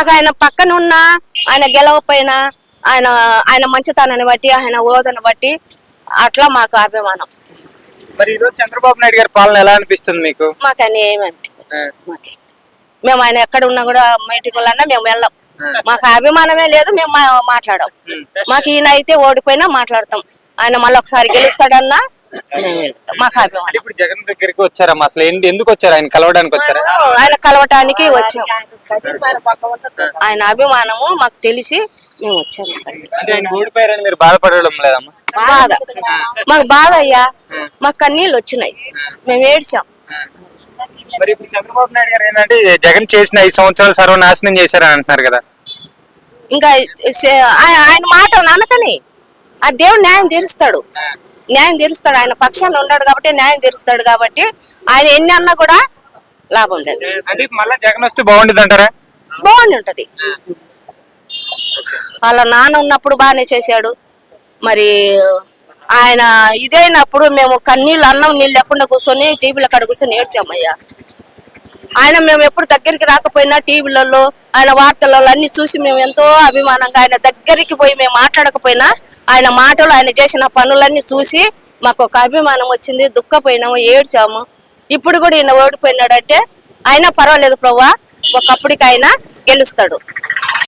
మాకు ఆయన పక్కన ఉన్న ఆయన గెలవపోయినా ఆయన ఆయన మంచితనాన్ని బట్టి ఆయన హోదాను బట్టి అట్లా మాకు అభిమానం. మరి ఈరోజు చంద్రబాబు నాయుడు గారి పాలన ఎలా అనిపిస్తుంది మీకు? మాకు ఆయన ఏమనిపించదు. మేము ఆయన ఎక్కడ ఉన్నా కూడా మీటింగులన్నా మేము వెళ్ళాం. మాకు అభిమానమే లేదు, మేము మాట్లాడాం. మాకు ఈయన అయితే ఓడిపోయినా మాట్లాడతాం. ఆయన మళ్ళీ ఒకసారి గెలుస్తాడన్నా మేము వెళ్తాం. మాకు అభిమానం. ఇప్పుడు జగన్ దగ్గరికి వచ్చారమ్మా, అసలు ఎందుకు వచ్చారు? ఆయన కలవడానికి వచ్చారా? ఆయన కలవటానికి వచ్చాం. ఆయన అభిమానము మాకు తెలిసి మేము వచ్చాము. ఆయన ఓడిపోయారని మీరు బాధపడడం లేదమ్మా? బాధ మాకు బాధ అయ్యా, మాకు కన్నీళ్ళు వచ్చినాయి, మేము ఏడ్చాం. మరి ఇప్పుడు చంద్రబాబు నాయుడు గారు ఏంటంటే జగన్ చేసిన 5 సంవత్సరాలు సర్వనాశనం చేశారని అంటున్నారు కదా. ఇంకా ఆయన మాటలు అనకని ఆ దేవుడు న్యాయం తీరుస్తాడు, న్యాయం తీరుస్తాడు. ఆయన పక్షాన్ని ఉన్నాడు కాబట్టి న్యాయం తీరుస్తాడు. కాబట్టి ఆయన ఎన్ని అన్నా కూడా లాభం లేదు. అంటే మళ్ళీ జగన్ వస్తే బాగుండేది అంటారా? బాగుండి ఉంటది. వాళ్ళ నాన్న ఉన్నప్పుడు బాగానే చేశాడు. మరి ఆయన ఇదైనప్పుడు మేము కన్నీళ్ళు అన్నం నీళ్ళు లేకుండా కూర్చొని టీవీల కాడ కూర్చొని ఏడ్చామయ్యా. ఆయన మేము ఎప్పుడు దగ్గరికి రాకపోయినా టీవీలలో ఆయన వార్తలలో అన్ని చూసి మేము ఎంతో అభిమానంగా ఆయన దగ్గరికి పోయి మేము మాట్లాడకపోయినా ఆయన మాటలు ఆయన చేసిన పనులన్నీ చూసి మాకు ఒక అభిమానం వచ్చింది. దుఃఖపోయినాము, ఏడ్చాము. ఇప్పుడు కూడా ఈయన ఓడిపోయినాడంటే అయినా పర్వాలేదు ప్రభువా, ఒకప్పటికి ఆయన గెలుస్తాడు.